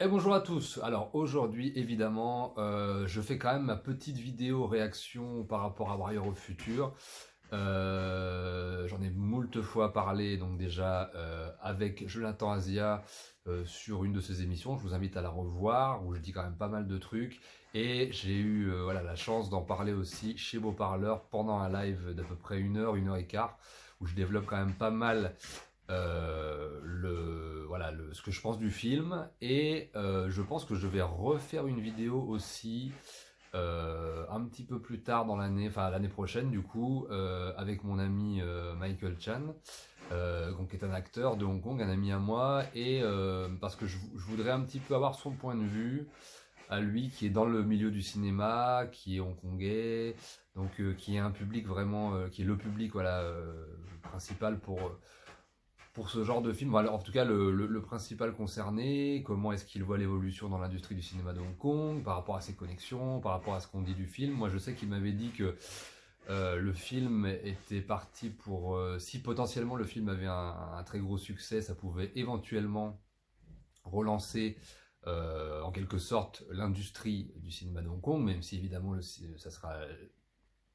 Et bonjour à tous. Alors aujourd'hui, évidemment, je fais quand même ma petite vidéo réaction par rapport à Warrior of Future. J'en ai moult fois parlé, donc déjà avec Jonathan Asia sur une de ses émissions. Je vous invite à la revoir, où je dis quand même pas mal de trucs. Et j'ai eu voilà, la chance d'en parler aussi chez Beau Parleur pendant un live d'à peu près une heure et quart, où je développe quand même pas mal ce que je pense du film. Et je pense que je vais refaire une vidéo aussi un petit peu plus tard dans l'année, enfin l'année prochaine du coup, avec mon ami Michael Chan, donc, qui est un acteur de Hong Kong, un ami à moi, et parce que je voudrais un petit peu avoir son point de vue à lui, qui est dans le milieu du cinéma, qui est hongkongais, donc qui est un public vraiment, qui est le public voilà, principal pour ce genre de film. Voilà, en tout cas, le principal concerné, comment est-ce qu'il voit l'évolution dans l'industrie du cinéma de Hong Kong, par rapport à ses connexions, par rapport à ce qu'on dit du film. Moi, je sais qu'il m'avait dit que le film était parti pour... si potentiellement le film avait un très gros succès, ça pouvait éventuellement relancer en quelque sorte l'industrie du cinéma de Hong Kong, même si évidemment ça sera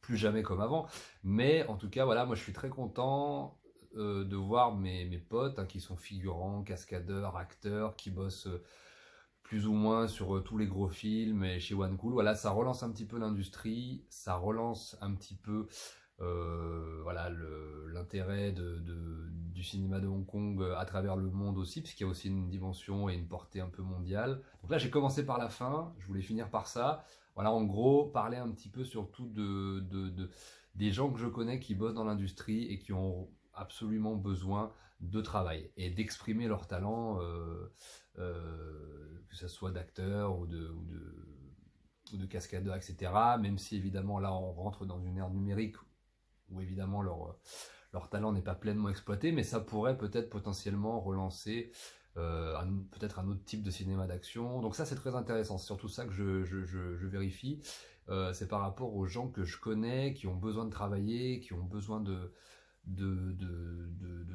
plus jamais comme avant. Mais en tout cas, voilà, moi je suis très content de voir mes potes hein, qui sont figurants, cascadeurs, acteurs, qui bossent plus ou moins sur tous les gros films et chez One Cool. Voilà, ça relance un petit peu l'industrie, ça relance un petit peu voilà, l'intérêt du cinéma de Hong Kong à travers le monde aussi, puisqu'il y a aussi une dimension et une portée un peu mondiale. Donc là, j'ai commencé par la fin, je voulais finir par ça. Voilà, en gros, parler un petit peu surtout des gens que je connais qui bossent dans l'industrie et qui ont absolument besoin de travail et d'exprimer leur talent, que ce soit d'acteur ou de cascadeur, etc. Même si évidemment là on rentre dans une ère numérique où évidemment leur talent n'est pas pleinement exploité, mais ça pourrait peut-être potentiellement relancer peut-être un autre type de cinéma d'action. Donc ça c'est très intéressant, c'est surtout ça que je vérifie. C'est par rapport aux gens que je connais, qui ont besoin de travailler, qui ont besoin de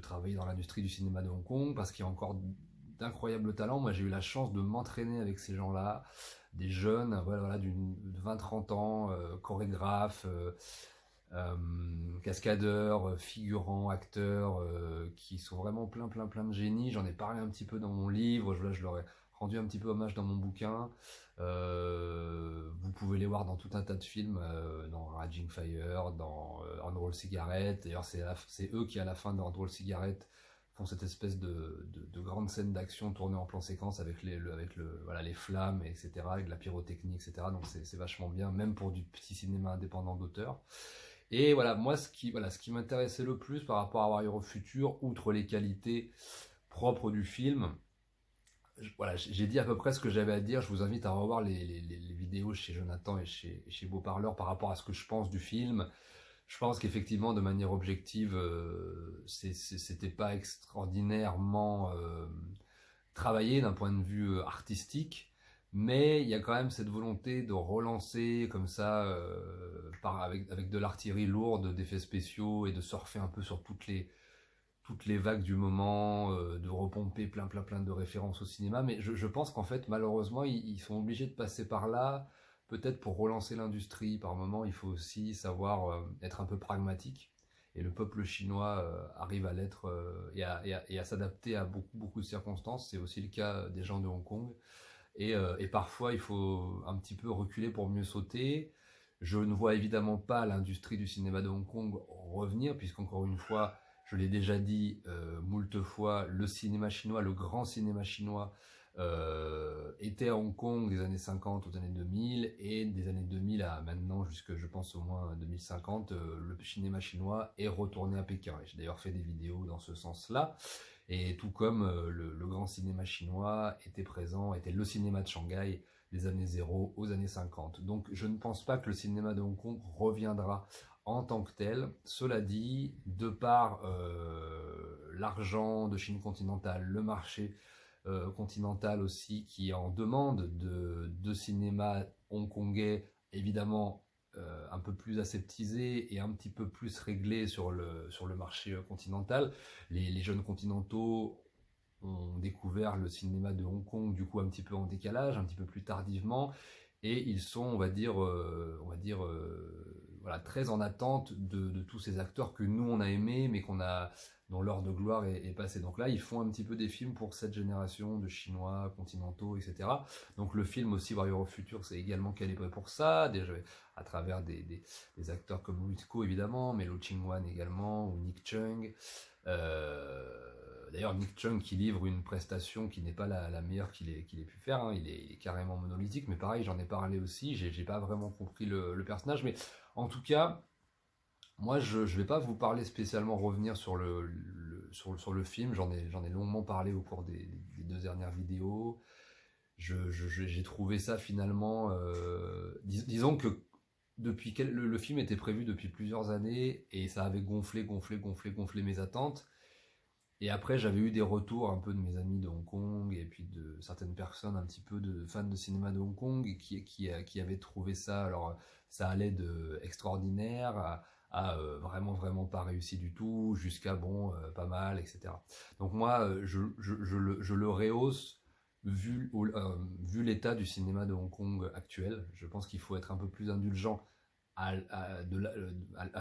travailler dans l'industrie du cinéma de Hong Kong, parce qu'il y a encore d'incroyables talents. Moi j'ai eu la chance de m'entraîner avec ces gens-là, des jeunes voilà, de 20-30 ans, chorégraphes, euh, cascadeurs, figurants, acteurs, qui sont vraiment plein de génie. J'en ai parlé un petit peu dans mon livre, je leur ai rendu un petit peu hommage dans mon bouquin. Vous pouvez les voir dans tout un tas de films, dans Raging Fire, dans Unroll Cigarette. D'ailleurs, c'est eux qui, à la fin de Unroll Cigarette, font cette espèce de grande scène d'action tournée en plan séquence avec voilà, les flammes, etc., avec de la pyrotechnie, etc. Donc c'est vachement bien, même pour du petit cinéma indépendant d'auteur. Et voilà, moi, ce qui m'intéressait le plus par rapport à Warrior of Future, outre les qualités propres du film, voilà, j'ai dit à peu près ce que j'avais à dire. Je vous invite à revoir les vidéos chez Jonathan et chez Beau Parleur par rapport à ce que je pense du film. Je pense qu'effectivement, de manière objective, c'était pas extraordinairement travaillé d'un point de vue artistique, mais il y a quand même cette volonté de relancer comme ça, avec de l'artillerie lourde, d'effets spéciaux et de surfer un peu sur toutes les vagues du moment, de repomper plein de références au cinéma. Mais je pense qu'en fait, malheureusement, ils sont obligés de passer par là, peut-être pour relancer l'industrie. Par moment, il faut aussi savoir être un peu pragmatique. Et le peuple chinois arrive à l'être et à s'adapter à beaucoup de circonstances. C'est aussi le cas des gens de Hong Kong. Et parfois, il faut un petit peu reculer pour mieux sauter. Je ne vois évidemment pas l'industrie du cinéma de Hong Kong revenir, puisqu'encore une fois, je l'ai déjà dit moult fois, le cinéma chinois, le grand cinéma chinois, était à Hong Kong des années 50 aux années 2000, et des années 2000 à maintenant, jusque je pense au moins 2050, le cinéma chinois est retourné à Pékin. Et j'ai d'ailleurs fait des vidéos dans ce sens-là. Et tout comme le grand cinéma chinois était le cinéma de Shanghai des années 0 aux années 50. Donc je ne pense pas que le cinéma de Hong Kong reviendra en tant que tel. Cela dit, de par l'argent de Chine continentale, le marché continental aussi qui est en demande de cinéma hongkongais, évidemment un peu plus aseptisé et un petit peu plus réglé sur le marché continental. Les jeunes continentaux ont découvert le cinéma de Hong Kong du coup un petit peu en décalage, un petit peu plus tardivement, et ils sont, on va dire, voilà, très en attente de tous ces acteurs que nous on a aimés, mais dont l'heure de gloire est passée. Donc là, ils font un petit peu des films pour cette génération de Chinois continentaux, etc. Donc le film aussi, Warrior of Future, c'est également calibré pour ça, déjà à travers des acteurs comme Louis Ko évidemment, mais Lo Ching-wan également, ou Nick Chung. D'ailleurs, Nick Chung qui livre une prestation qui n'est pas la meilleure qu'il ait pu faire, hein. Il est carrément monolithique, mais pareil, j'en ai parlé aussi, j'ai pas vraiment compris le personnage, mais en tout cas, moi je vais pas vous parler spécialement, revenir sur le film, j'en ai longuement parlé au cours des 2 dernières vidéos. J'ai trouvé ça finalement, disons que le film était prévu depuis plusieurs années, et ça avait gonflé mes attentes. Et après, j'avais eu des retours un peu de mes amis de Hong Kong, et puis de certaines personnes un petit peu de fans de cinéma de Hong Kong, et qui avaient trouvé ça, alors ça allait de extraordinaire à vraiment pas réussi du tout, jusqu'à bon, pas mal, etc. Donc moi, je le rehausse vu l'état du cinéma de Hong Kong actuel. Je pense qu'il faut être un peu plus indulgent à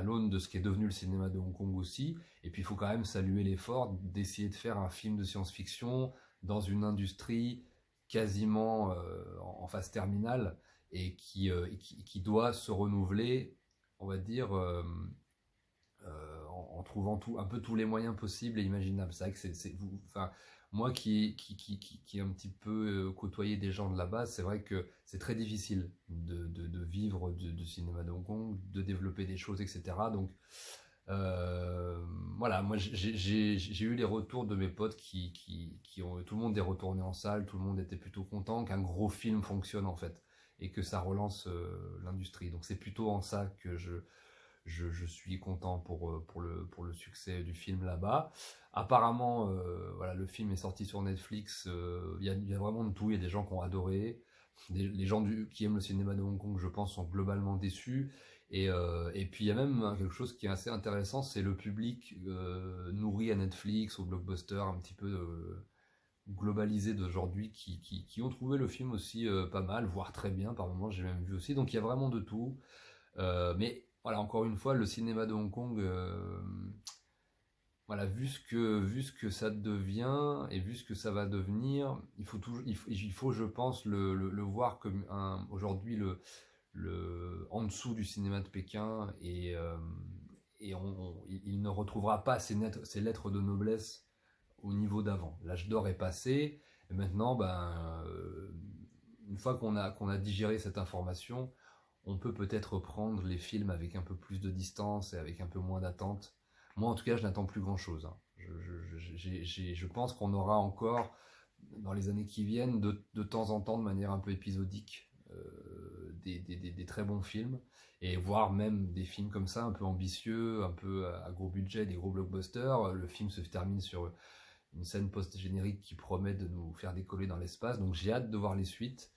l'aune de ce qui est devenu le cinéma de Hong Kong aussi, et puis il faut quand même saluer l'effort d'essayer de faire un film de science-fiction dans une industrie quasiment en phase terminale, et qui doit se renouveler, on va dire, en trouvant un peu tous les moyens possibles et imaginables. C'est vrai que enfin, moi qui ai un petit peu côtoyé des gens de là-bas, c'est vrai que c'est très difficile de vivre du cinéma de Hong Kong, de développer des choses, etc. Donc voilà, moi j'ai eu les retours de mes potes qui ont, tout le monde est retourné en salle, tout le monde était plutôt content qu'un gros film fonctionne en fait, et que ça relance l'industrie. Donc c'est plutôt en ça que je suis content pour le succès du film là-bas. Apparemment, voilà, le film est sorti sur Netflix, il y a vraiment de tout, il y a des gens qui ont adoré, les gens qui aiment le cinéma de Hong Kong, je pense, sont globalement déçus, et puis il y a même quelque chose qui est assez intéressant, c'est le public nourri à Netflix, au Blockbuster, un petit peu globalisé d'aujourd'hui, qui ont trouvé le film aussi pas mal, voire très bien par moments, j'ai même vu aussi, donc il y a vraiment de tout. Mais voilà, encore une fois, le cinéma de Hong Kong, voilà, vu ce que ça devient et vu ce que ça va devenir, il faut, je pense, le voir comme aujourd'hui en dessous du cinéma de Pékin, et il ne retrouvera pas ses lettres de noblesse au niveau d'avant. L'âge d'or est passé, et maintenant, une fois qu'on a digéré cette information, on peut peut-être prendre les films avec un peu plus de distance et avec un peu moins d'attente. Moi, en tout cas, je n'attends plus grand-chose, hein. Je pense qu'on aura encore, dans les années qui viennent, de temps en temps, de manière un peu épisodique, des très bons films, et voire même des films comme ça, un peu ambitieux, un peu à gros budget, des gros blockbusters. Le film se termine sur une scène post-générique qui promet de nous faire décoller dans l'espace, donc j'ai hâte de voir les suites.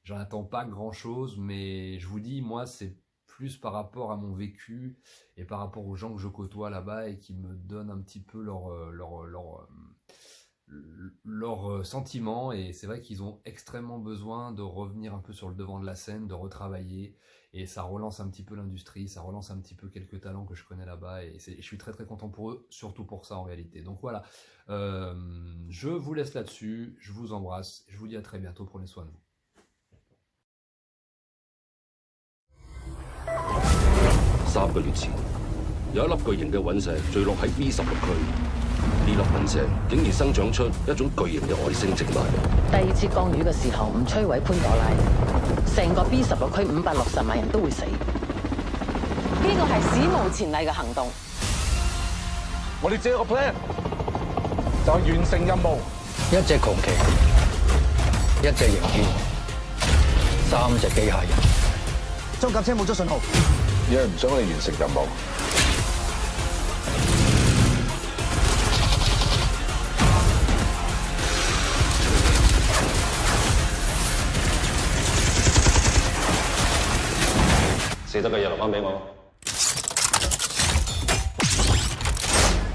J'en attends pas grand-chose, mais je vous dis, moi, c'est plus par rapport à mon vécu et par rapport aux gens que je côtoie là-bas, et qui me donnent un petit peu leurs sentiments. Et c'est vrai qu'ils ont extrêmement besoin de revenir un peu sur le devant de la scène, de retravailler, et ça relance un petit peu l'industrie, ça relance un petit peu quelques talents que je connais là-bas, et je suis très très content pour eux, surtout pour ça en réalité. Donc voilà, je vous laisse là-dessus, je vous embrasse, je vous dis à très bientôt, prenez soin de vous. 3個月前，有一粒巨型嘅隕石墜落喺 B16區。呢粒隕石竟然生長出一種巨型嘅外星植物。第二次降雨嘅時候唔摧毀潘朵拉，成個 B16區560萬人都會死。呢個係史無前例嘅行動。我哋只有個 plan， 就係完成任務。一隻窮奇，一隻刑天，3隻機械人。裝甲車冇咗信號。 因為唔想我哋完成任務。死得嘅嘢留翻俾我。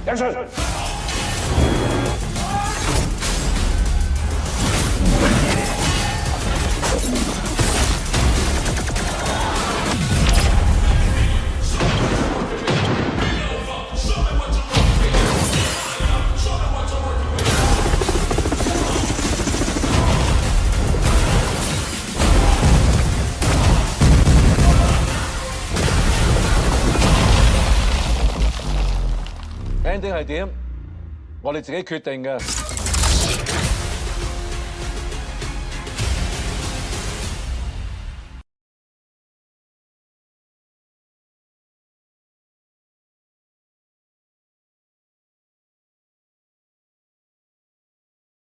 引信。ending 係點，我哋自己決定嘅。